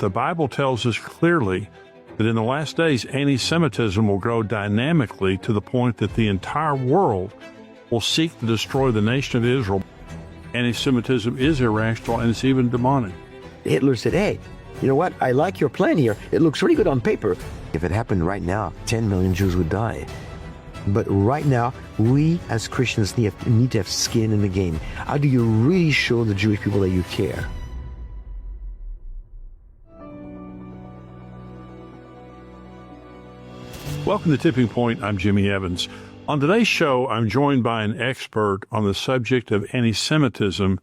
the Bible tells us clearly that in the last days, anti-Semitism will grow dynamically to the point that the entire world will seek to destroy the nation of Israel. Anti-Semitism is irrational and it's even demonic. Hitler said, hey, you know what? I like your plan here. It looks really good on paper. If it happened right now, 10 million Jews would die. But right now, we as Christians need to have skin in the game. How do you really show the Jewish people that you care? Welcome to Tipping Point. I'm Jimmy Evans. On today's show, I'm joined by an expert on the subject of anti-Semitism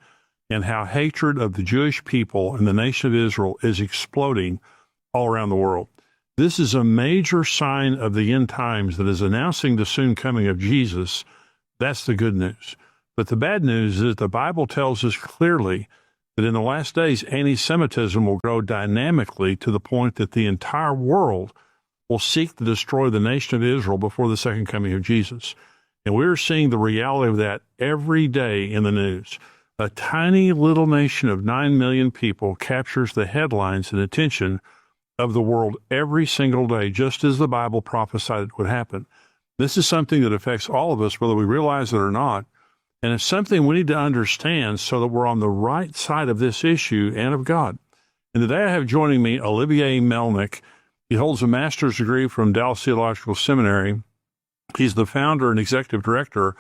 and how hatred of the Jewish people and the nation of Israel is exploding all around the world. This is a major sign of the end times that is announcing the soon coming of Jesus. That's the good news. But the bad news is the Bible tells us clearly that in the last days, anti-Semitism will grow dynamically to the point that the entire world will seek to destroy the nation of Israel before the second coming of Jesus. And we're seeing the reality of that every day in the news. A tiny little nation of 9 million people captures the headlines and attention of the world every single day, just as the Bible prophesied it would happen. This is something that affects all of us, whether we realize it or not. And it's something we need to understand so that we're on the right side of this issue and of God. And today I have joining me Olivier Melnik. He holds a master's degree from Dallas Theological Seminary. He's the founder and executive director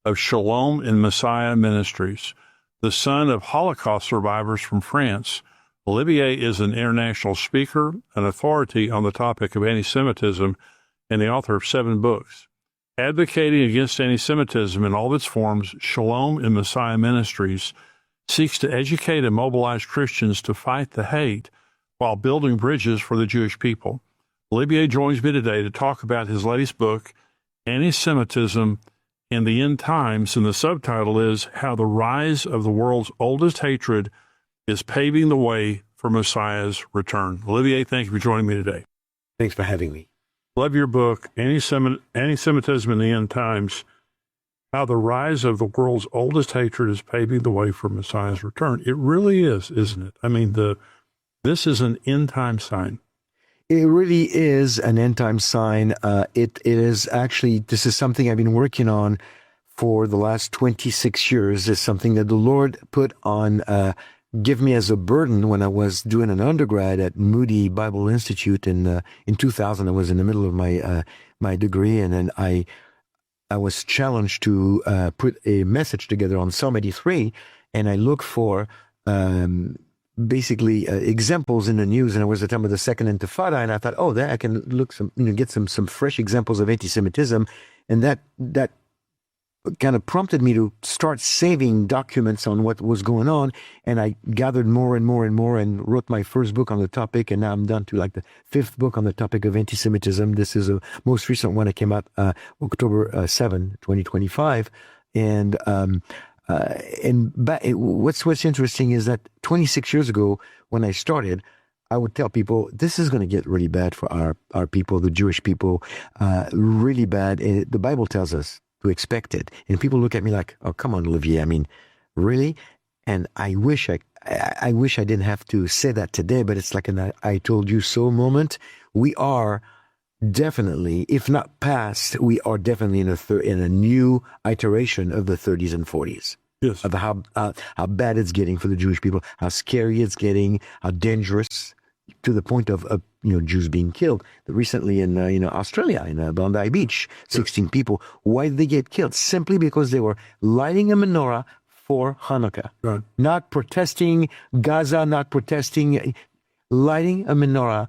of Shalom and Messiah Ministries, the son of Holocaust survivors from France. Olivier is an international speaker, an authority on the topic of anti-Semitism, and the author of 7 books. Advocating against anti-Semitism in all of its forms, Shalom and Messiah Ministries seeks to educate and mobilize Christians to fight the hate while building bridges for the Jewish people. Olivier joins me today to talk about his latest book, Anti-Semitism in the End Times, and the subtitle is How the Rise of the World's Oldest Hatred is Paving the Way for Messiah's Return. Olivier, thank you for joining me today. Thanks for having me. Love your book, Anti-Semitism in the End Times, How the Rise of the World's Oldest Hatred is Paving the Way for Messiah's Return. It really is, isn't it? I mean, this is an end-time sign. It really is an end-time sign. It is actually, this is something I've been working on for the last 26 years. It's something that the Lord put on, give me as a burden when I was doing an undergrad at Moody Bible Institute in 2000. I was in the middle of my degree, and then I was challenged to put a message together on Psalm 83, and I looked for basically examples in the news, and it was the time of the Second Intifada, and I thought, oh, there I can look get some fresh examples of anti-Semitism, and that kind of prompted me to start saving documents on what was going on, and I gathered more and more and more, and wrote my first book on the topic, and now I'm down to like the 5th book on the topic of anti-Semitism. This is a most recent one that came out October 7, 2025, and what's interesting is that 26 years ago, when I started, I would tell people, this is going to get really bad for our people, the Jewish people, really bad. The Bible tells us to expect it. And people look at me like, oh, come on, Olivier. I mean, really? And I wish I didn't have to say that today, but it's like an I told you so moment. We are definitely, if not past, we are definitely in a new iteration of the 30s and 40s. Yes. Of how bad it's getting for the Jewish people, how scary it's getting, how dangerous, to the point of Jews being killed. Recently in Australia, in Bondi Beach, 16 people. Why did they get killed? Simply because they were lighting a menorah for Hanukkah. Right. Not protesting Gaza, not protesting, lighting a menorah,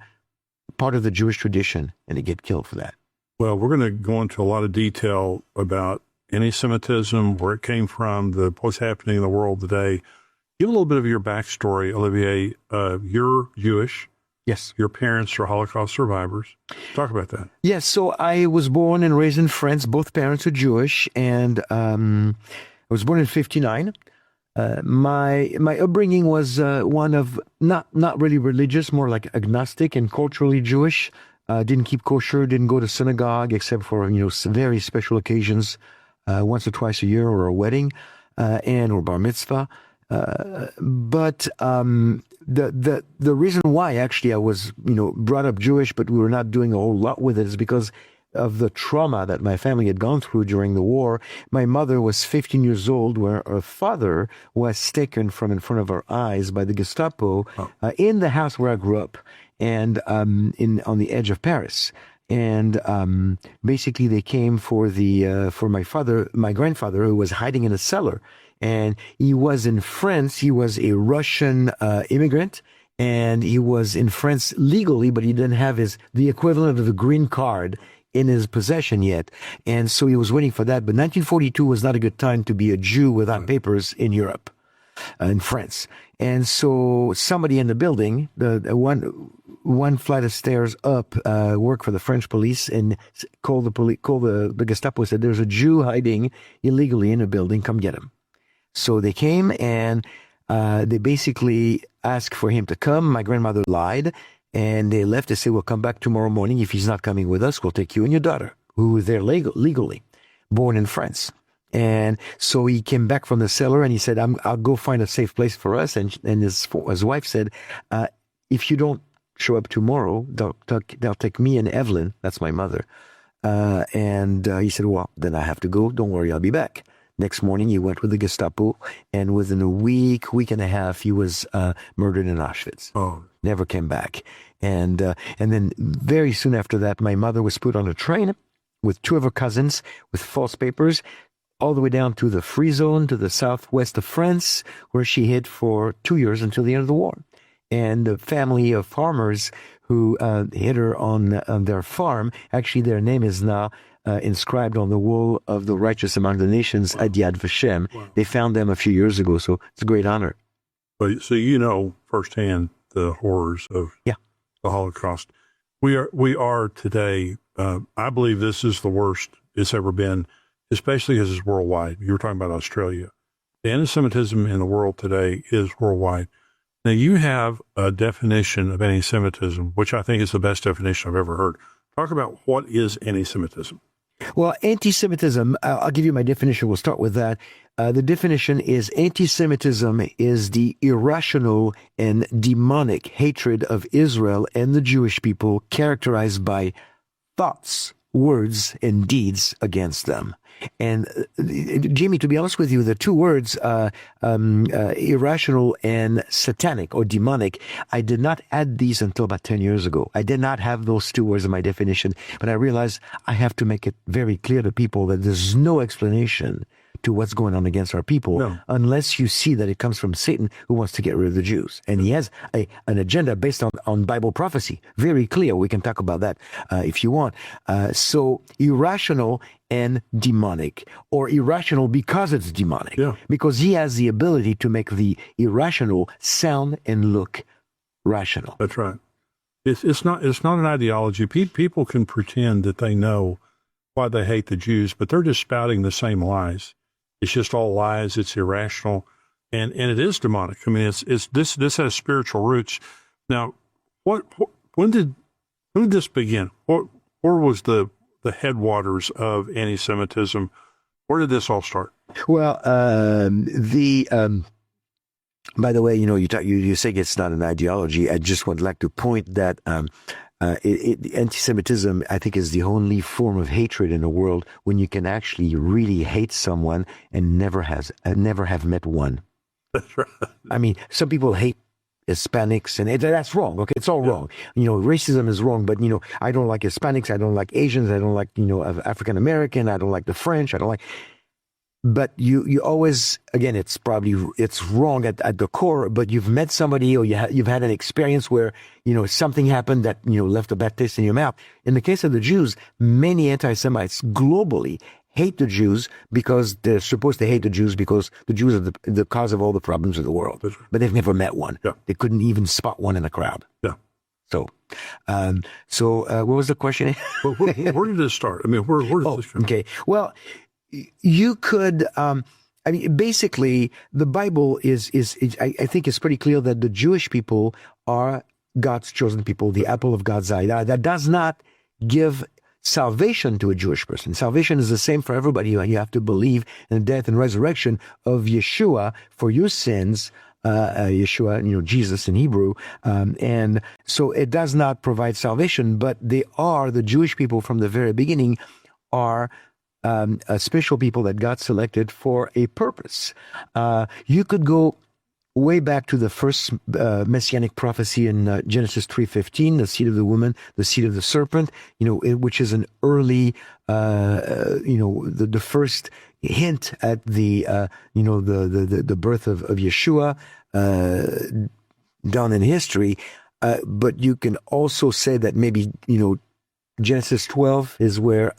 part of the Jewish tradition, and they get killed for that. Well, we're going to go into a lot of detail about anti-Semitism, where it came from, what's happening in the world today. Give a little bit of your backstory, Olivier. You're Jewish. Yes. Your parents are Holocaust survivors. Talk about that. Yes. So I was born and raised in France. Both parents are Jewish, and I was born in 1959. My upbringing was one of not really religious, more like agnostic and culturally Jewish. Didn't keep kosher, didn't go to synagogue except for very special occasions, once or twice a year, or a wedding, and or bar mitzvah. But the reason why actually I was brought up Jewish, but we were not doing a whole lot with it, is because of the trauma that my family had gone through during the war. My mother was 15 years old, where her father was taken from in front of her eyes by the Gestapo in the house where I grew up, and on the edge of Paris. And basically, they came for my grandfather, who was hiding in a cellar. And he was in France. He was a Russian immigrant, and he was in France legally, but he didn't have the equivalent of the green card in his possession yet. And so he was waiting for that. But 1942 was not a good time to be a Jew without papers in Europe, in France. And so somebody in the building, the one flight of stairs up, worked for the French police, and called the Gestapo, said, "There's a Jew hiding illegally in a building. Come get him." So they came, and they basically asked for him to come. My grandmother lied, and they left. They said, "We'll come back tomorrow morning. If he's not coming with us, we'll take you and your daughter, who was there legally, born in France." And so he came back from the cellar, and he said, "I'll go find a safe place for us." And his wife said, "If you don't show up tomorrow, they'll take me and Evelyn," that's my mother. And he said, "Well, then I have to go. Don't worry, I'll be back." Next morning, he went with the Gestapo, and within a week and a half, he was murdered in Auschwitz. Oh. Never came back. And then very soon after that, my mother was put on a train with two of her cousins with false papers, all the way down to the free zone to the southwest of France, where she hid for 2 years until the end of the war. And the family of farmers who hid her on their farm, actually their name is now inscribed on the wall of the righteous among the nations at Yad Vashem. Wow. They found them a few years ago, so it's a great honor. So you know firsthand the horrors of the Holocaust. We are today, I believe this is the worst it's ever been, especially as it's worldwide. You were talking about Australia. The anti-Semitism in the world today is worldwide. Now, you have a definition of anti-Semitism, which I think is the best definition I've ever heard. Talk about what is anti-Semitism. Well, anti-Semitism, I'll give you my definition. We'll start with that. The definition is anti-Semitism is the irrational and demonic hatred of Israel and the Jewish people, characterized by thoughts, words, and deeds against them. And Jimmy, to be honest with you, the two words, irrational and satanic or demonic, I did not add these until about 10 years ago. I did not have those two words in my definition, but I realized I have to make it very clear to people that there's no explanation to what's going on against our people unless you see that it comes from Satan, who wants to get rid of the Jews. And he has an agenda based on Bible prophecy. Very clear. We can talk about that if you want. So irrational and demonic, or irrational because it's demonic. Yeah. Because he has the ability to make the irrational sound and look rational. That's right. It's not an ideology. People can pretend that they know why they hate the Jews, but they're just spouting the same lies. It's just all lies. It's irrational, and it is demonic. I mean, this has spiritual roots. Now, when did this begin? Where was the headwaters of anti-Semitism? Where did this all start? Well, by the way, you say it's not an ideology. I just would like to point that anti-Semitism, I think, is the only form of hatred in the world when you can actually really hate someone and never have met one. That's right. I mean, some people hate Hispanics, and that's wrong. Okay, it's all wrong. Racism is wrong, but I don't like Hispanics. I don't like Asians. I don't like African American. I don't like the French. I don't like. But you always, again, it's wrong at the core, but you've met somebody, or you've had an experience where, something happened that, left a bad taste in your mouth. In the case of the Jews, many anti-Semites globally hate the Jews because they're supposed to hate the Jews because the Jews are the cause of all the problems of the world. Right. But they've never met one. Yeah. They couldn't even spot one in a crowd. Yeah. So what was the question? Where did this start? I mean, where did this come? Okay. Well, you could, basically, the Bible is I think it's pretty clear that the Jewish people are God's chosen people, the apple of God's eye. That does not give salvation to a Jewish person. Salvation is the same for everybody. You have to believe in the death and resurrection of Yeshua for your sins. Yeshua, Jesus in Hebrew. And so it does not provide salvation, but the Jewish people from the very beginning are a special people that God selected for a purpose. You could go way back to the first messianic prophecy in Genesis 3:15, the seed of the woman, the seed of the serpent, which is an early, the first hint at the birth of Yeshua done in history. But you can also say that maybe Genesis 12 is where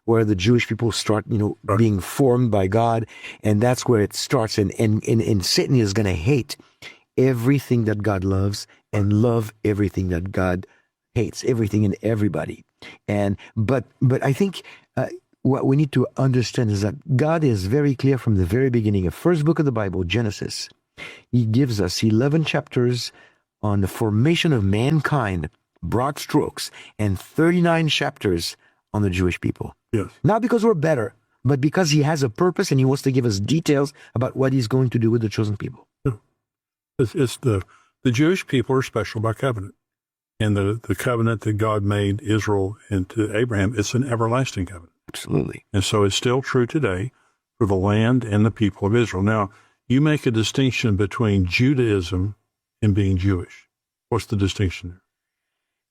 the Jewish people start being formed by God, and that's where it starts. And Satan is going to hate everything that God loves and love everything that God hates, everything and everybody. But I think what we need to understand is that God is very clear from the very beginning. The first book of the Bible, Genesis, He gives us 11 chapters on the formation of mankind, broad strokes, and 39 chapters on the Jewish people. Yes. Not because we're better, but because He has a purpose and He wants to give us details about what He's going to do with the chosen people. Yeah. It's the Jewish people are special by covenant. And the covenant that God made Israel and to Abraham, it's an everlasting covenant. Absolutely. And so it's still true today for the land and the people of Israel. Now, you make a distinction between Judaism and being Jewish. What's the distinction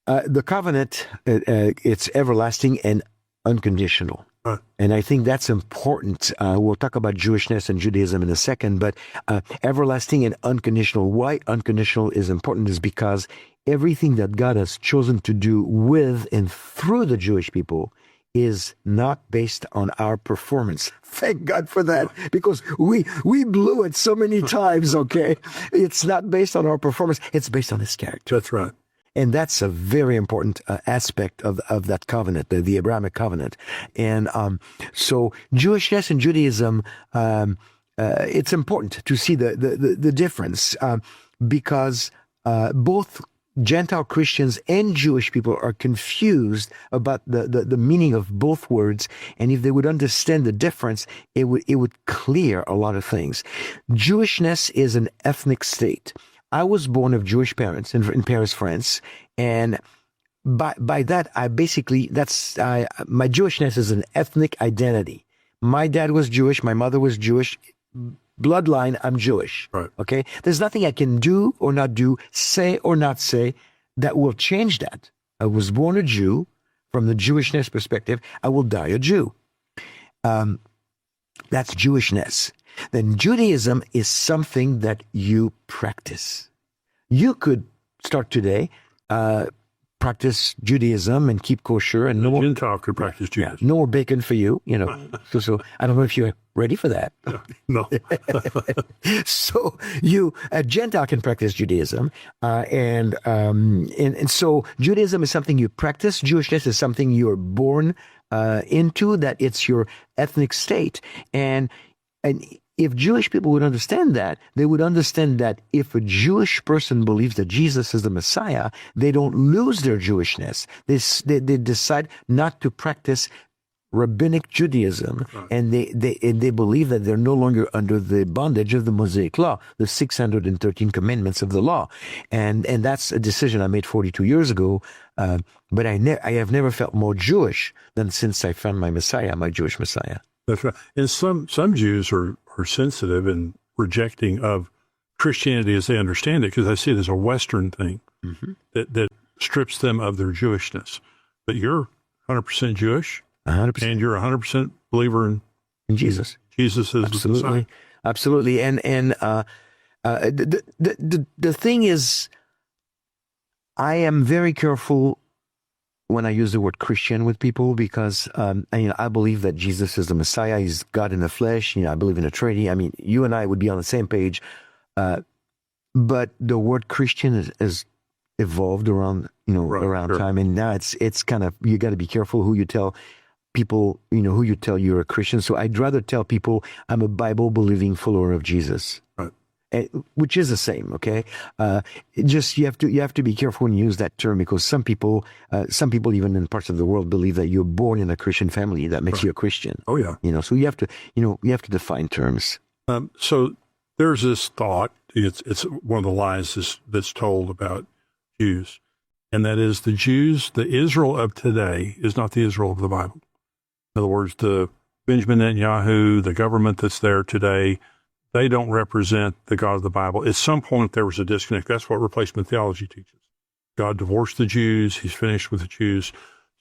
there? The covenant, it's everlasting and unconditional. Right. And I think that's important. We'll talk about Jewishness and Judaism in a second, but everlasting and unconditional. Why unconditional is important is because everything that God has chosen to do with and through the Jewish people is not based on our performance. Thank God for that, because we blew it so many times, okay? It's not based on our performance. It's based on His character. That's right. And that's a very important aspect of that covenant, the Abrahamic covenant. And so Jewishness and Judaism, it's important to see the difference because both Gentile Christians and Jewish people are confused about the meaning of both words. And if they would understand the difference, it would clear a lot of things. Jewishness is an ethnic state. I was born of Jewish parents in Paris, France, and by that my Jewishness is an ethnic identity. My dad was Jewish, my mother was Jewish. Bloodline, I'm Jewish. Right. Okay? There's nothing I can do or not do, say or not say, that will change that. I was born a Jew. From the Jewishness perspective, I will die a Jew. That's Jewishness. Then Judaism is something that you practice. You could start today, practice Judaism and keep kosher, and no more Gentile could practice Judaism. no more bacon for you. So I don't know if you're ready for that. No. So a Gentile can practice Judaism, and so Judaism is something you practice. Jewishness is something you're born into. That it's your ethnic state, and if Jewish people would understand that, they would understand that if a Jewish person believes that Jesus is the Messiah, they don't lose their Jewishness. They decide not to practice rabbinic Judaism, right. And they believe that they're no longer under the bondage of the Mosaic law, the 613 commandments of the law, and that's a decision I made 42 years ago. But I have never felt more Jewish than since I found my Messiah, my Jewish Messiah. That's right. And some Jews are sensitive and rejecting of Christianity as they understand it, because I see it as a Western thing that strips them of their Jewishness. But you're 100% Jewish, 100%, and you're 100% believer in Jesus. Jesus is the Messiah. Absolutely. And the thing is, I am very careful when I use the word Christian with people, because I believe that Jesus is the Messiah. He's God in the flesh. I believe in the Trinity. I mean, you and I would be on the same page. But the word Christian is evolved around Sure. time, and now it's kind of, you got to be careful who you tell people, who you tell you're a Christian. So I'd rather tell people I'm a Bible believing follower of Jesus. Right. which is the same. Okay, just you have to be careful when you use that term, because some people even in parts of the world believe that you're born in a Christian family that makes you a Christian. Oh yeah. So you have to define terms. So there's this thought. It's one of the lies that's told about Jews, and that is the Israel of today is not the Israel of the Bible. In other words, the Benjamin Netanyahu, the government that's there today, they don't represent the God of the Bible. At some point, there was a disconnect. That's what replacement theology teaches. God divorced the Jews. He's finished with the Jews.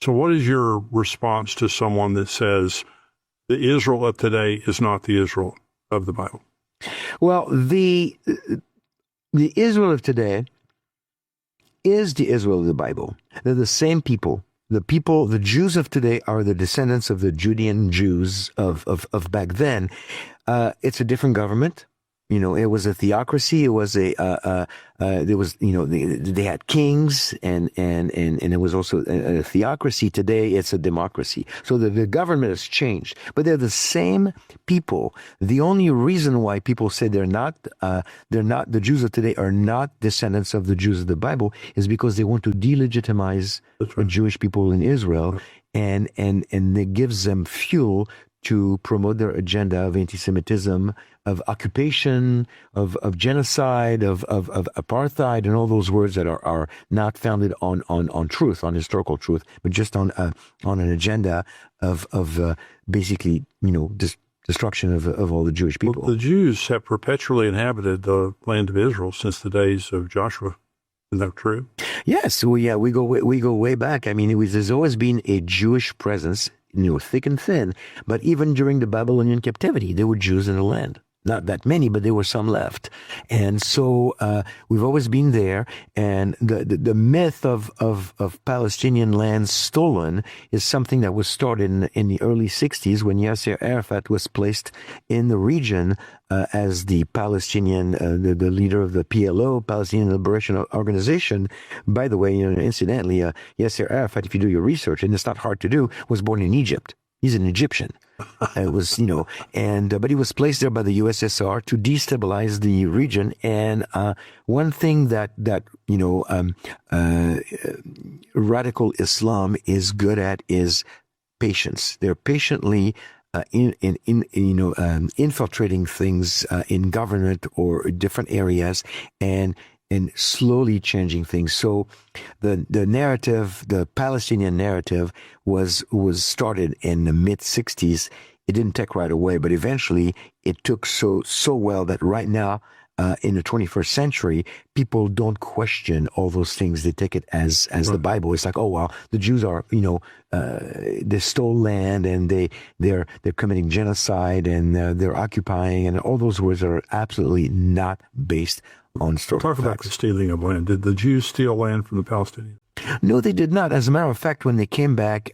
So what is your response to someone that says the Israel of today is not the Israel of the Bible? Well, the Israel of today is the Israel of the Bible. They're the same people. The Jews of today are the descendants of the Judean Jews of back then. It's a different government. It was a theocracy. It was they had kings and it was also a theocracy. Today it's a democracy. So the government has changed, but they're the same people. The only reason why people say they're not the Jews of today are not descendants of the Jews of the Bible is because they want to delegitimize the Jewish people in Israel, and it gives them fuel to promote their agenda of anti-Semitism, of occupation, of genocide, of apartheid, and all those words that are not founded on truth, on historical truth, but just on an agenda of basically destruction of all the Jewish people. Well, the Jews have perpetually inhabited the land of Israel since the days of Joshua. Isn't that true? Yes. Well, yeah, we go way back. I mean, there's always been a Jewish presence, thick and thin. But even during the Babylonian captivity, there were Jews in the land. Not that many, but there were some left. And so we've always been there. And the myth of Palestinian land stolen is something that was started in the early 60s when Yasser Arafat was placed in the region as the Palestinian, the leader of the PLO, Palestinian Liberation Organization. By the way, incidentally, Yasser Arafat, if you do your research, and it's not hard to do, was born in Egypt. He's an Egyptian. It was, but he was placed there by the USSR to destabilize the region. And one thing that radical Islam is good at is patience. They're patiently infiltrating things in government or different areas and slowly changing things. So the narrative, the Palestinian narrative was started in the mid-60s. It didn't take right away, but eventually it took so well that right now, in the 21st century, people don't question all those things. They take it as the Bible. It's like, oh, well, the Jews are, they stole land and they're committing genocide and they're occupying, and all those words are absolutely not based on historical facts. Talk about the stealing of land. Did the Jews steal land from the Palestinians? No, they did not. As a matter of fact, when they came back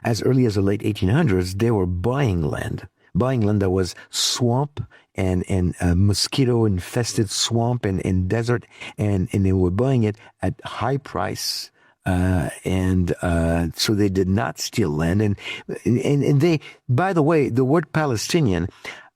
as early as the late 1800s, they were buying land that was swamp and mosquito-infested swamp and desert, and they were buying it at high price. So they did not steal land. And they, by the way, the word Palestinian,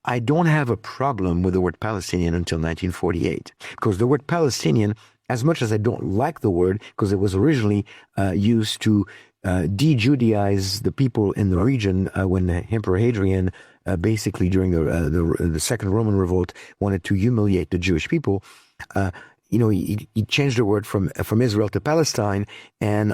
I don't have a problem with the word Palestinian until 1948, because the word Palestinian, as much as I don't like the word, because it was originally used to de-Judaize the people in the region when Emperor Hadrian, basically during the Second Roman Revolt, wanted to humiliate the Jewish people. He changed the word from Israel to Palestine, and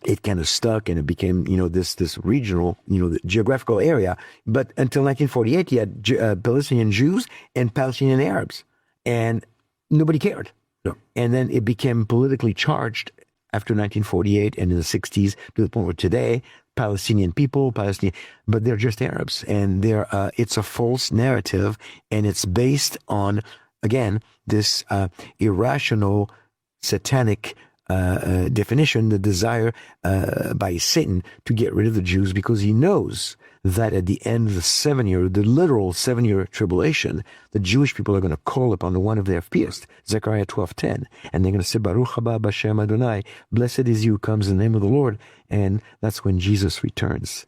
it kind of stuck, and it became, this regional, the geographical area. But until 1948, you had Palestinian Jews and Palestinian Arabs, and nobody cared. Yeah. And then it became politically charged after 1948 and in the 60s to the point where today, Palestinian people, but they're just Arabs, and it's a false narrative, and it's based on, again, this irrational, satanic definition, the desire by Satan to get rid of the Jews, because he knows that at the end of the literal 7-year tribulation, the Jewish people are going to call upon the one of their pierced, Zechariah 12:10, and they're going to say, Baruch haba b'shem Adonai, blessed is you who comes in the name of the Lord, and that's when Jesus returns.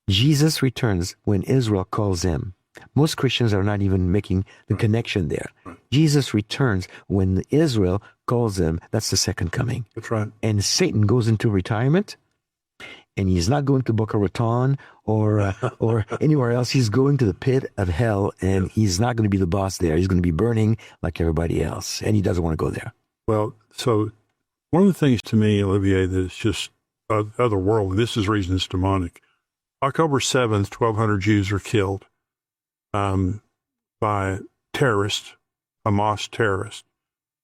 Jesus returns when Israel calls him. Most Christians are not even making the connection there. Right. Jesus returns when Israel calls him. That's the second coming. That's right. And Satan goes into retirement, and he's not going to Boca Raton or anywhere else. He's going to the pit of hell, and he's not going to be the boss there. He's going to be burning like everybody else, and he doesn't want to go there. Well, so one of the things to me, Olivier, that is just otherworldly, this is reason it's demonic. October 7th, 1,200 Jews are killed by terrorists, Hamas terrorists.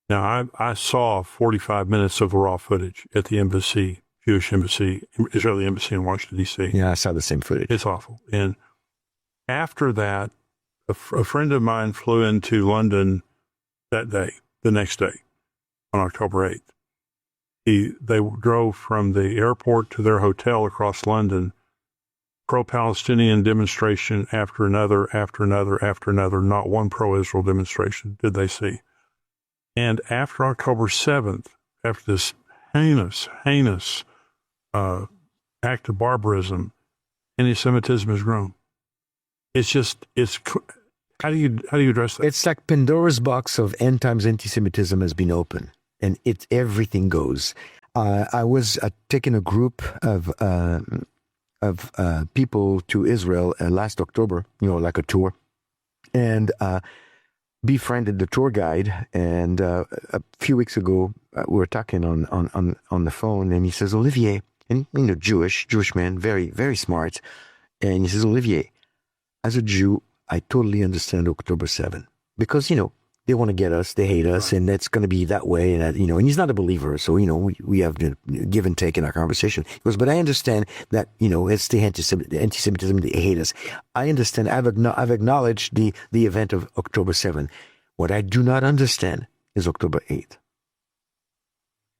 Now, I saw 45 minutes of raw footage at the embassy, Jewish embassy, Israeli embassy in Washington, D.C. Yeah, I saw the same footage. It's awful. And after that, a friend of mine flew into London that day, the next day, on October 8th. They drove from the airport to their hotel across London, pro-Palestinian demonstration after another, after another, after another. Not one pro-Israel demonstration did they see. And after October 7th, after this heinous act of barbarism, anti-Semitism has grown. How do you address that? It's like Pandora's box of end times anti-Semitism has been open, and everything goes. I was taking a group of people to Israel last October, like a tour, and befriended the tour guide. And a few weeks ago, we were talking on the phone, and he says, Olivier, and Jewish man, very, very smart. And he says, Olivier, as a Jew, I totally understand October 7th because, they want to get us, they hate us, and that's going to be that way. And, and he's not a believer. So, we have give and take in our conversation. He goes, but I understand that, it's the anti-Semitism, they hate us. I understand. I've acknowledged the event of October 7th. What I do not understand is October 8th.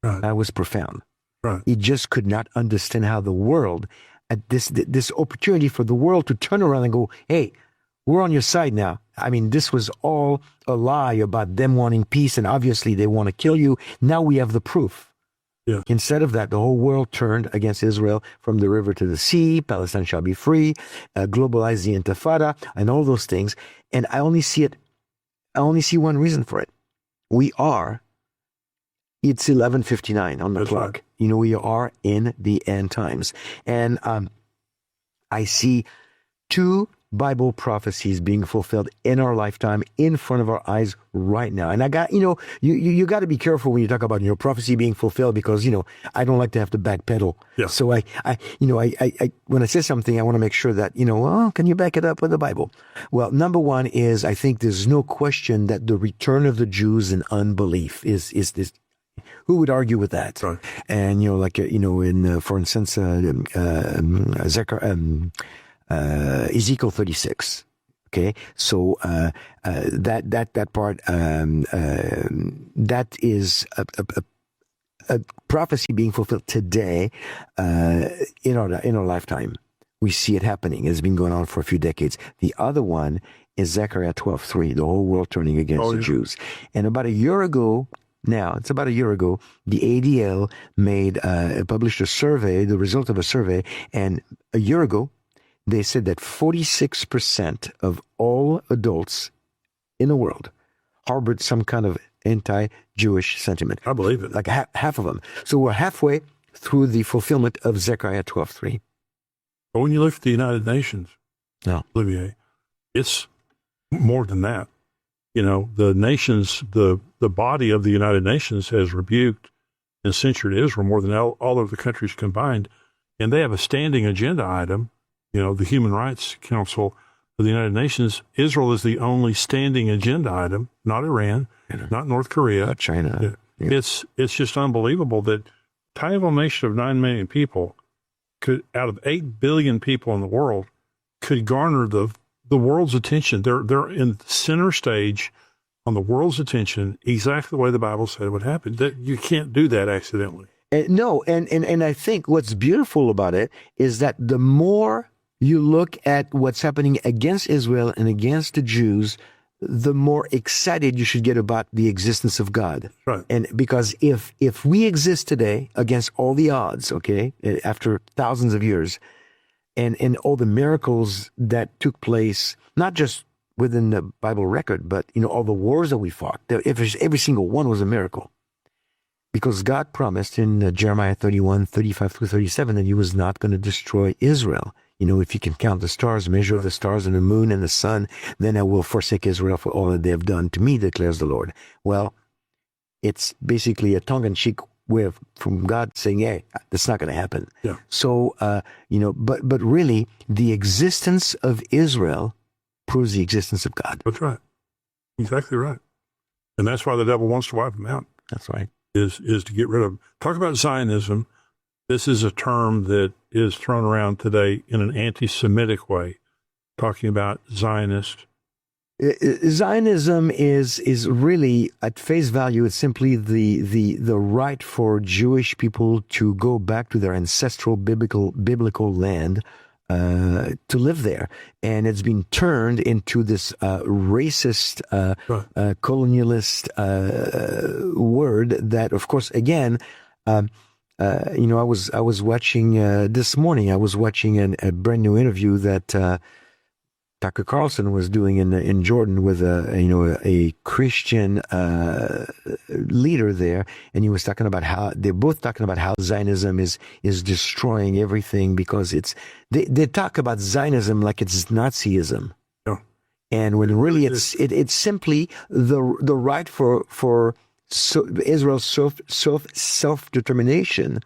Right. That was profound. Right. He just could not understand how the world, at this opportunity for the world to turn around and go, hey, we're on your side now. I mean, this was all a lie about them wanting peace, and obviously they want to kill you. Now we have the proof. Yeah. Instead of that, the whole world turned against Israel from the river to the sea. Palestine shall be free. Globalize the Intifada and all those things. And I only see one reason for it. It's 11:59 on the That's clock. right. We are in the end times. And I see two Bible prophecies being fulfilled in our lifetime in front of our eyes right now. And I got, you got to be careful when you talk about, prophecy being fulfilled because, I don't like to have to backpedal. Yeah. So I when I say something, I want to make sure that, can you back it up with the Bible? Well, number one is, I think there's no question that the return of the Jews in unbelief is this. Who would argue with that? Right. And, for instance, Ezekiel 36. Okay, so that part that is a prophecy being fulfilled today in our lifetime. We see it happening. It's been going on for a few decades. The other one is Zechariah 12:3, the whole world turning against the Jews. And about a year ago. Now, it's about a year ago, the ADL published a survey, the result of a survey, and a year ago, they said that 46% of all adults in the world harbored some kind of anti-Jewish sentiment. I believe it. Like half of them. So we're halfway through the fulfillment of Zechariah 12:3. But when you look at the United Nations, Olivier, it's more than that. The nations, the body of the United Nations has rebuked and censured Israel more than all of the countries combined. And they have a standing agenda item, the Human Rights Council of the United Nations. Israel is the only standing agenda item, not Iran, not North Korea. Not China. Yeah. It's just unbelievable that a tiny little nation of 9 million people could, out of 8 billion people in the world, could garner the world's attention. They're in the center stage on the world's attention, exactly the way the Bible said it would happen. That you can't do that accidentally. No, and I think what's beautiful about it is that the more you look at what's happening against Israel and against the Jews, the more excited you should get about the existence of God. Right. And because if we exist today against all the odds, okay, after thousands of years, and all the miracles that took place, not just within the Bible record, but all the wars that we fought. Every single one was a miracle. Because God promised in Jeremiah 31, 35 through 37 that he was not going to destroy Israel. If you can count the stars, measure the stars and the moon and the sun, then I will forsake Israel for all that they have done to me, declares the Lord. Well, it's basically a tongue-in-cheek way from God saying, hey, that's not going to happen. Yeah. So, but really, the existence of Israel proves the existence of God. That's right. Exactly right. And that's why the devil wants to wipe them out. That's right. Is to get rid of them. Talk about Zionism. This is a term that is thrown around today in an anti-Semitic way, talking about Zionists. Zionism is really, at face value, it's simply the right for Jewish people to go back to their ancestral biblical land, to live there. And it's been turned into this racist, colonialist word that, of course, again, I was watching this morning, I was watching a brand new interview that Tucker Carlson was doing in Jordan with a Christian leader there, and he was talking about how they're both talking about how Zionism is destroying everything because they talk about Zionism like it's Nazism, and when really it's simply the right for Israel's self-determination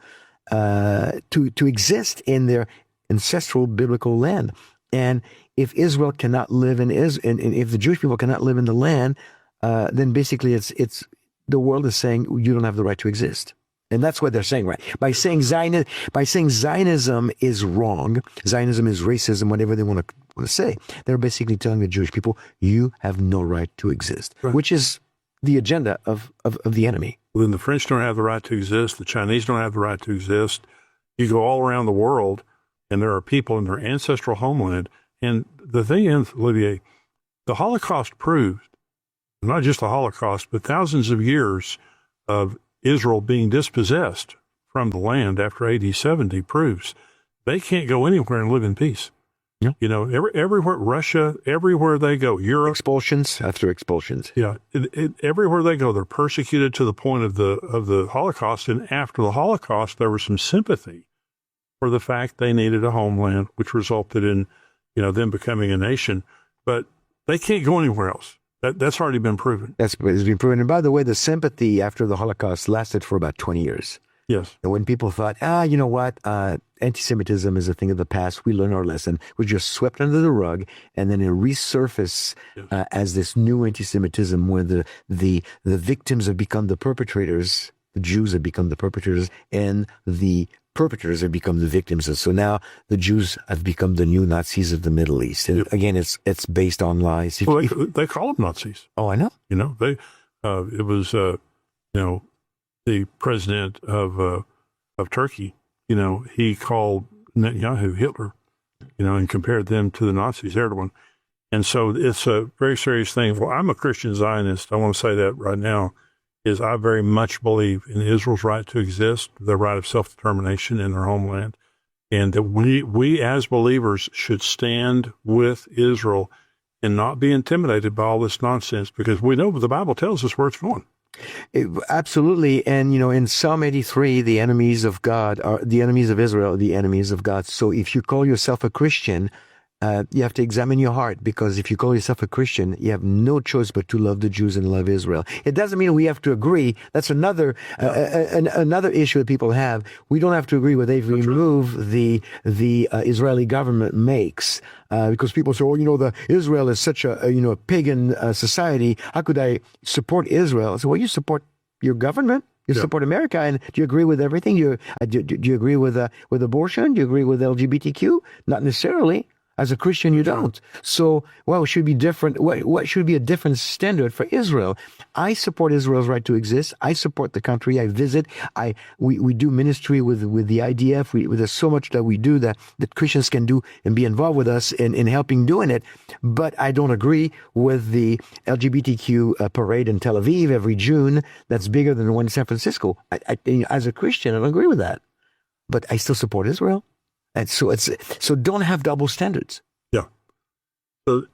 to exist in their ancestral biblical land. And if Israel cannot live and if the Jewish people cannot live in the land, then basically it's the world is saying you don't have the right to exist, and that's what they're saying, right? By saying Zionism is wrong, Zionism is racism, whatever they want to say, they're basically telling the Jewish people you have no right to exist, right. Which is the agenda of the enemy. Well, then the French don't have the right to exist. The Chinese don't have the right to exist. You go all around the world, and there are people in their ancestral homeland. And the thing is, Olivier, the Holocaust proved, not just the Holocaust, but thousands of years of Israel being dispossessed from the land after AD 70 proves they can't go anywhere and live in peace. Yeah. Everywhere, Russia, everywhere they go, Europe. Expulsions after expulsions. Yeah. Everywhere they go, they're persecuted to the point of the Holocaust. And after the Holocaust, there was some sympathy for the fact they needed a homeland, which resulted in them becoming a nation, but they can't go anywhere else. That's already been proven. It's been proven. And by the way, the sympathy after the Holocaust lasted for about 20 years. Yes. And when people thought, you know what, anti-Semitism is a thing of the past, we learned our lesson, we just swept under the rug, and then it resurfaced as this new anti-Semitism where the victims have become the perpetrators, the Jews have become the perpetrators, and the perpetrators have become the victims. And so now the Jews have become the new Nazis of the Middle East. And again, it's based on lies. They call them Nazis. Oh, I know. It was the president of Turkey. He called Netanyahu Hitler. And compared them to the Nazis, Erdogan. And so it's a very serious thing. Well, I'm a Christian Zionist. I want to say that right now. Is I very much believe in Israel's right to exist, their right of self-determination in their homeland, and that we as believers should stand with Israel and not be intimidated by all this nonsense, because we know the Bible tells us where it's going. Absolutely. And, in Psalm 83, the enemies of God are the enemies of Israel, the enemies of God. So if you call yourself a Christian, you have to examine your heart, because if you call yourself a Christian, you have no choice but to love the Jews and love Israel. It doesn't mean we have to agree. That's another issue that people have. We don't have to agree with every move the Israeli government makes, because people say, Israel is such a pagan society. How could I support Israel? So, you support your government. You support America, and do you agree with everything? Do you agree with abortion? Do you agree with LGBTQ? Not necessarily. As a Christian, you don't. So, it should be different. What should be a different standard for Israel? I support Israel's right to exist. I support the country. I visit. We do ministry with the IDF. There's so much that we do that Christians can do and be involved with us in helping doing it. But I don't agree with the LGBTQ parade in Tel Aviv every June. That's bigger than the one in San Francisco. As a Christian, I don't agree with that. But I still support Israel. And so don't have double standards. Yeah. So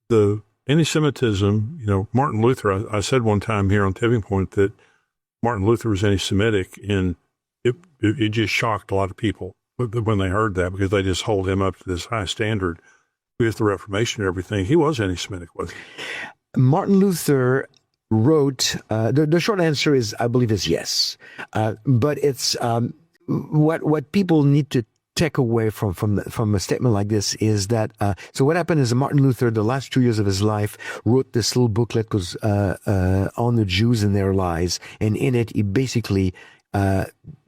the anti-Semitism, Martin Luther, I said one time here on Tipping Point that Martin Luther was anti-Semitic, and it just shocked a lot of people when they heard that, because they just hold him up to this high standard with the Reformation and everything. He was anti-Semitic, wasn't he? Martin Luther wrote, the short answer is, I believe, is yes. But it's what people need to take away from a statement like this is that, so what happened is Martin Luther, the last 2 years of his life, wrote this little booklet on the Jews and their lies. And in it, he basically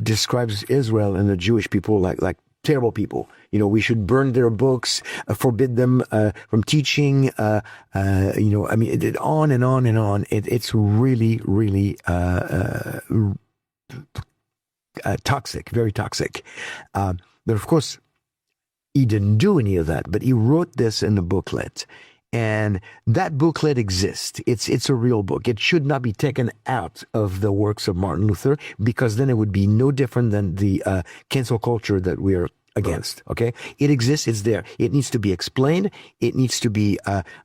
describes Israel and the Jewish people like terrible people. We should burn their books, forbid them from teaching. On and on and on. It's really, really toxic, very toxic. But of course, he didn't do any of that. But he wrote this in the booklet. And that booklet exists. It's a real book. It should not be taken out of the works of Martin Luther, because then it would be no different than the cancel culture that we're against. Okay, it exists. It's there. It needs to be explained. It needs to be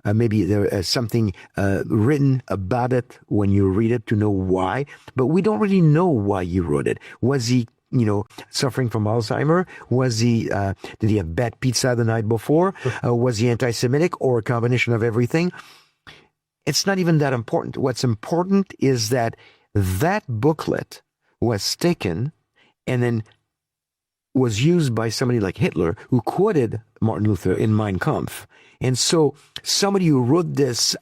maybe there something written about it when you read it to know why. But we don't really know why he wrote it. Was he suffering from Alzheimer? Was he, did he have bad pizza the night before? Was he anti-Semitic, or a combination of everything? It's not even that important. What's important is that booklet was taken and then was used by somebody like Hitler, who quoted Martin Luther in Mein Kampf. And so somebody who wrote this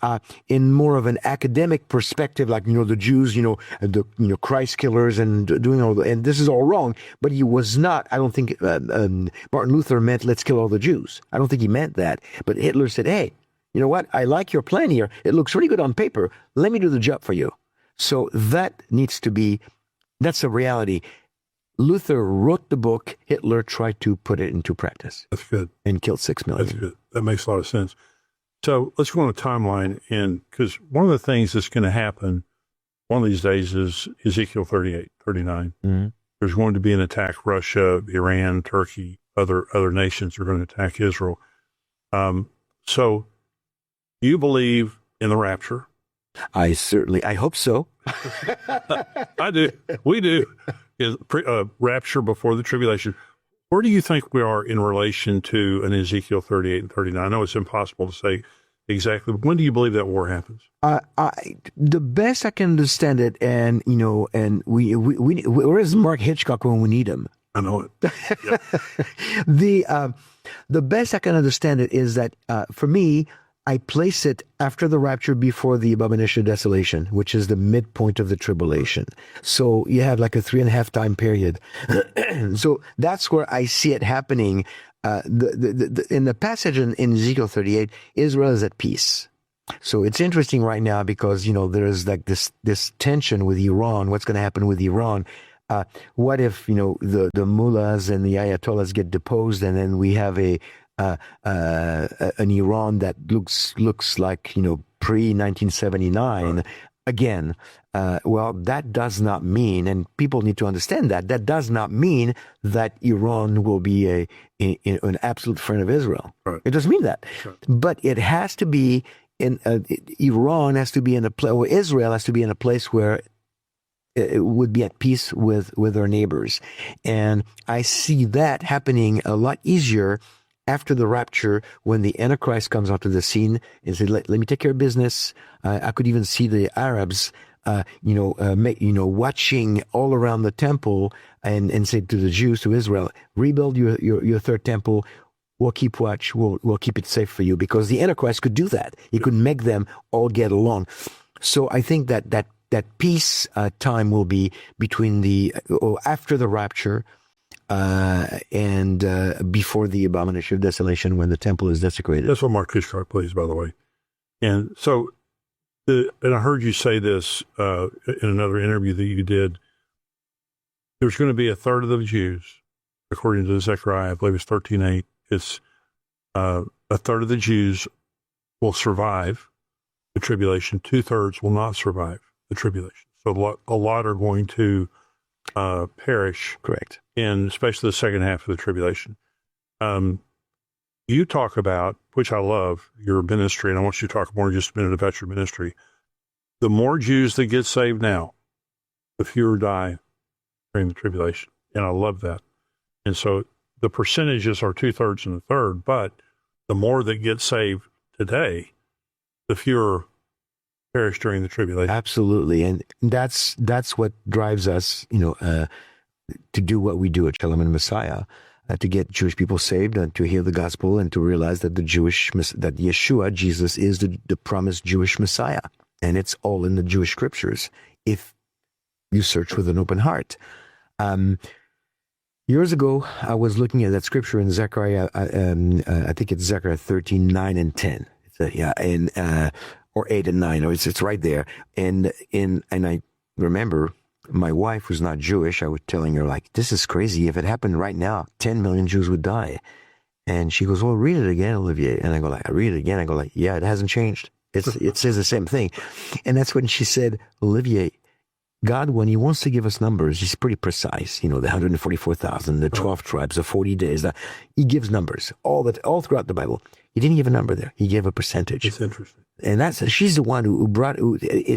in more of an academic perspective, like, the Jews, the Christ killers and doing all that, and this is all wrong, but he was not, I don't think Martin Luther meant let's kill all the Jews. I don't think he meant that. But Hitler said, hey, you know what? I like your plan here. It looks really good on paper. Let me do the job for you. So that's a reality. Luther wrote the book. Hitler tried to put it into practice. That's good. And killed 6 million. That's good. That makes a lot of sense. So let's go on a timeline, because one of the things that's going to happen one of these days is Ezekiel 38, 39. Mm-hmm. There's going to be an attack. Russia, Iran, Turkey, other nations are going to attack Israel. So you believe in the rapture? I hope so. I do. We do. Is rapture before the tribulation. Where do you think we are in relation to an Ezekiel 38 and 39? I know it's impossible to say exactly, but when do you believe that war happens? The best I can understand it, and we where's Mark Hitchcock when we need him? I know it. Yep. The best I can understand it is that for me, I place it after the rapture, before the abomination of desolation, which is the midpoint of the tribulation. So you have like a 3.5 time period. So that's where I see it happening. In the passage in Ezekiel 38, Israel is at peace. So it's interesting right now because, there is like this tension with Iran. What's going to happen with Iran? What if, the mullahs and the ayatollahs get deposed, and then we have an Iran that looks like, pre-1979 right. Again. Well, that does not mean, and people need to understand that does not mean that Iran will be an absolute friend of Israel. Right. It doesn't mean that. Right. But it has to be Iran has to be in a place, or Israel has to be in a place where it would be at peace with their neighbors. And I see that happening a lot easier after the rapture, when the Antichrist comes onto the scene and says, let me take care of business. I could even see the Arabs, watching all around the temple and say to the Jews, to Israel, rebuild your third temple. We'll keep watch. We'll keep it safe for you, because the Antichrist could do that. He could make them all get along. So I think that peace time will be between after the rapture, and before the abomination of desolation, when the temple is desecrated. That's what Mark Hitchcock plays, by the way. And so, and I heard you say this in another interview that you did. There's going to be a third of the Jews, according to Zechariah, I believe it's 13:8. It's a third of the Jews will survive the tribulation. 2/3 will not survive the tribulation. So a lot are going to perish. Correct. In especially the second half of the tribulation. You talk about, which I love, your ministry, and I want you to talk more in just a minute about your ministry. The more Jews that get saved now, the fewer die during the tribulation. And I love that. And so the percentages are 2/3 and 1/3, but the more that get saved today, the fewer perish during the tribulation. Absolutely. And that's what drives us, to do what we do at Shalom and Messiah, to get Jewish people saved and to hear the gospel and to realize that that Yeshua, Jesus, is the promised Jewish Messiah. And it's all in the Jewish scriptures if you search with an open heart. Years ago, I was looking at that scripture in Zechariah, I think it's Zechariah 13, 9 and 10. Or 8 and 9, or it's right there. And I remember my wife, who's not Jewish, I was telling her, like, this is crazy. If it happened right now, 10 million Jews would die. And she goes, well, read it again, Olivier. And I go like, I read it again. I go like, yeah, it hasn't changed. It says the same thing. And that's when she said, Olivier, God, when he wants to give us numbers, he's pretty precise. The 144,000, the 12 tribes, the 40 days. He gives numbers all throughout the Bible. He didn't give a number there. He gave a percentage. It's interesting. And she's the one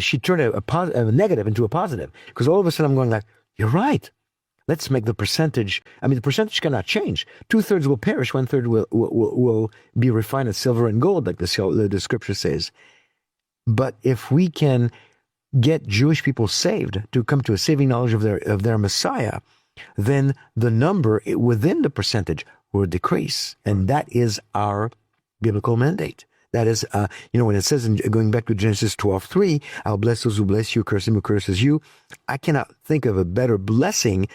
she turned a negative into a positive. Because all of a sudden I'm going like, you're right. Let's make the percentage. I mean, the percentage cannot change. 2/3 will perish. 1/3 will be refined as silver and gold, like the scripture says. But if we can get Jewish people saved, to come to a saving knowledge of their Messiah, then the number within the percentage will decrease. And that is our biblical mandate. That is, when it says, going back to Genesis 12:3, I'll bless those who bless you, curse him who curses you. I cannot think of a better blessing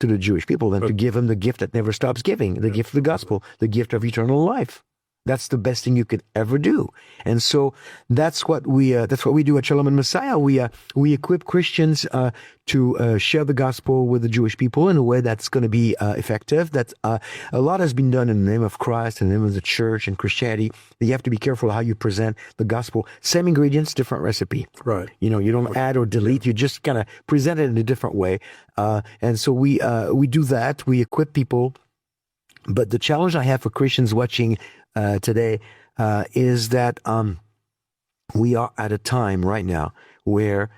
to the Jewish people than to give them the gift that never stops giving, the gift of the gospel, the gift of eternal life. That's the best thing you could ever do. And so that's what we do at Shalom and Messiah. We equip Christians to share the gospel with the Jewish people in a way that's going to be effective. That a lot has been done in the name of Christ, in the name of the church and Christianity. You have to be careful how you present the gospel. Same ingredients, different recipe. Right. You don't add or delete. You just kind of present it in a different way. And so we do that. We equip people. But the challenge I have for Christians watching today is that we are at a time right now where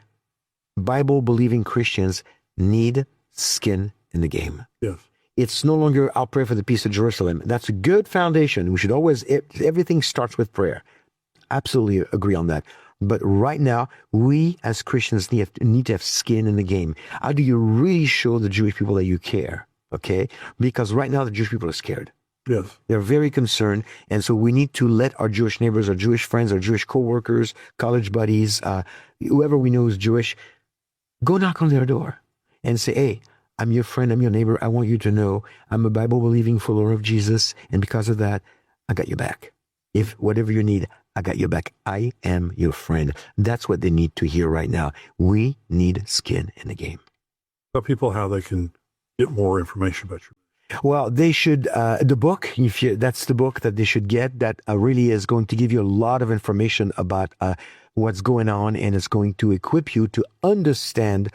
Bible-believing Christians need skin in the game. Yes. It's no longer, I'll pray for the peace of Jerusalem. That's a good foundation. We should always, everything starts with prayer. Absolutely agree on that. But right now, we as Christians need to have skin in the game. How do you really show the Jewish people that you care? Okay? Because right now, the Jewish people are scared. Yes. They're very concerned. And so we need to let our Jewish neighbors, our Jewish friends, our Jewish co-workers, college buddies, whoever we know is Jewish, go knock on their door and say, hey, I'm your friend, I'm your neighbor. I want you to know I'm a Bible-believing follower of Jesus. And because of that, I got your back. If whatever you need, I got your back. I am your friend. That's what they need to hear right now. We need skin in the game. Tell people how they can get more information about you. Well, they should, the book, that's the book that they should get, that really is going to give you a lot of information about what's going on, and it's going to equip you to understand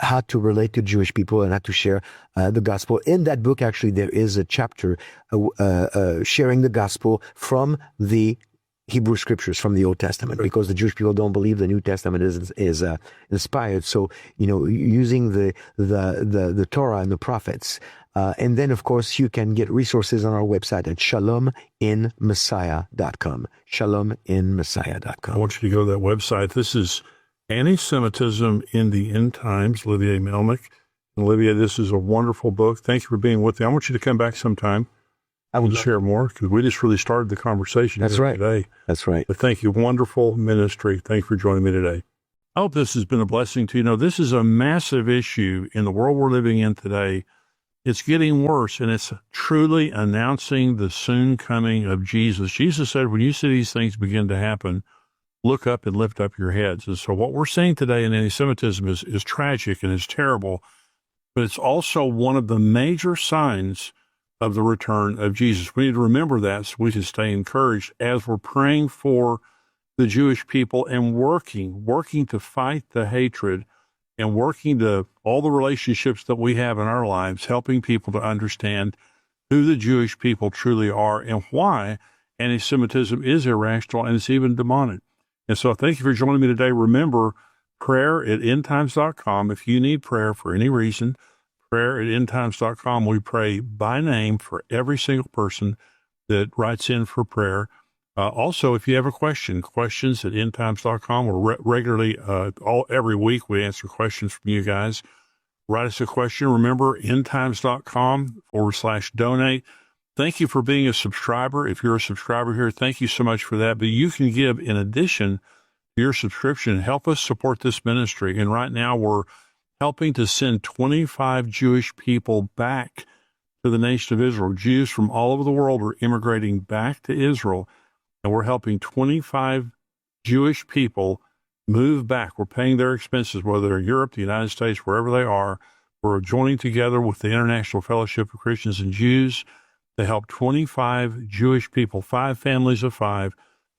how to relate to Jewish people and how to share the gospel. In that book, actually, there is a chapter sharing the gospel from the Hebrew scriptures, from the Old Testament, because the Jewish people don't believe the New Testament is inspired. So, using the Torah and the prophets. And then, of course, you can get resources on our website at shalominmessiah.com. Shalominmessiah.com. I want you to go to that website. This is Anti-Semitism in the End Times, Olivier Melnik. Olivier, this is a wonderful book. Thank you for being with me. I want you to come back sometime. I will share more, because we just really started the conversation today. That's right. But thank you. Wonderful ministry. Thank you for joining me today. I hope this has been a blessing to you. This is a massive issue in the world we're living in today. It's getting worse, and it's truly announcing the soon coming of Jesus. Jesus said, when you see these things begin to happen, look up and lift up your heads. And so what we're seeing today in anti-Semitism is tragic and is terrible, but it's also one of the major signs of the return of Jesus. We need to remember that so we can stay encouraged as we're praying for the Jewish people and working to fight the hatred and working to all the relationships that we have in our lives, helping people to understand who the Jewish people truly are and why anti-Semitism is irrational and it's even demonic. And so thank you for joining me today. Remember, prayer at endtimes.com. If you need prayer for any reason, prayer at endtimes.com. We pray by name for every single person that writes in for prayer. Also, if you have a question, questions at endtimes.com. We're regularly, every week, we answer questions from you guys. Write us a question. Remember, endtimes.com/donate. Thank you for being a subscriber. If you're a subscriber here, thank you so much for that. But you can give in addition to your subscription and help us support this ministry. And right now, we're helping to send 25 Jewish people back to the nation of Israel. Jews from all over the world are immigrating back to Israel. And we're helping 25 Jewish people move back. We're paying their expenses, whether they're in Europe, the United States, wherever they are. We're joining together with the International Fellowship of Christians and Jews to help 25 Jewish people, 5 families of 5,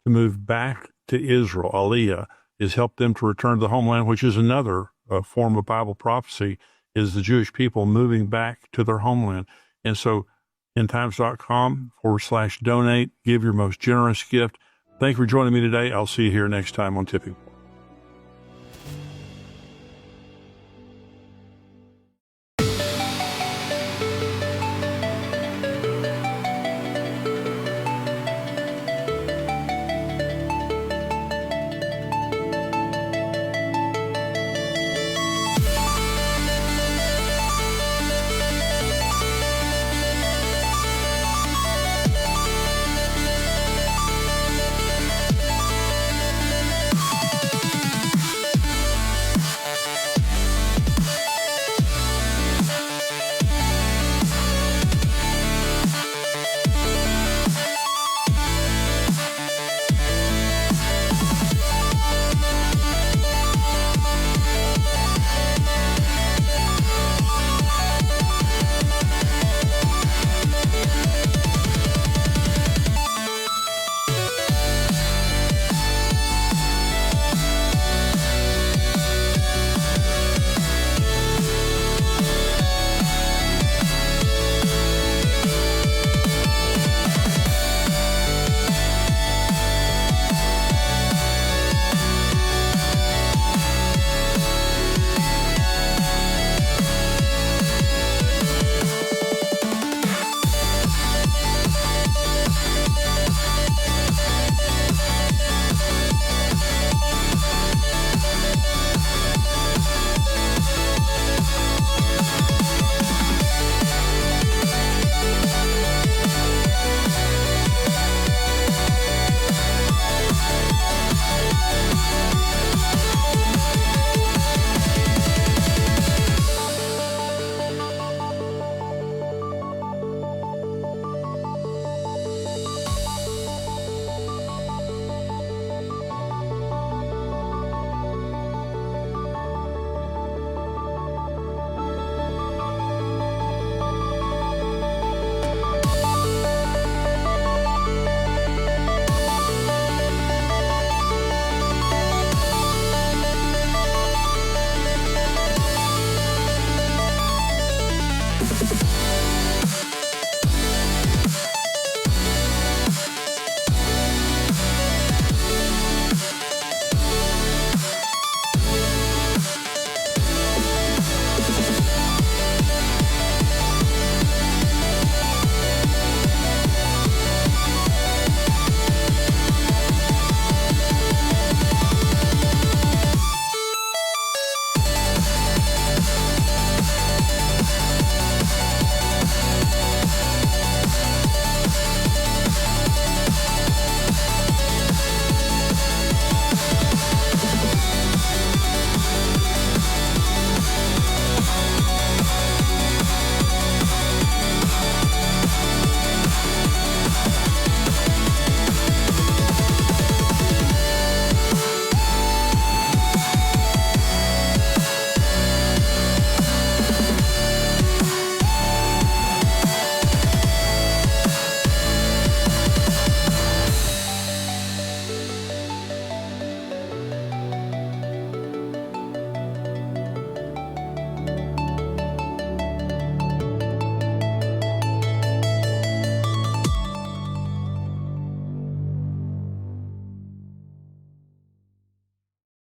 to move back to Israel. Aliyah is help them to return to the homeland, which is another form of Bible prophecy, is the Jewish people moving back to their homeland. And so endtimes.com/donate. Give your most generous gift. Thank you for joining me today. I'll see you here next time on Tipping.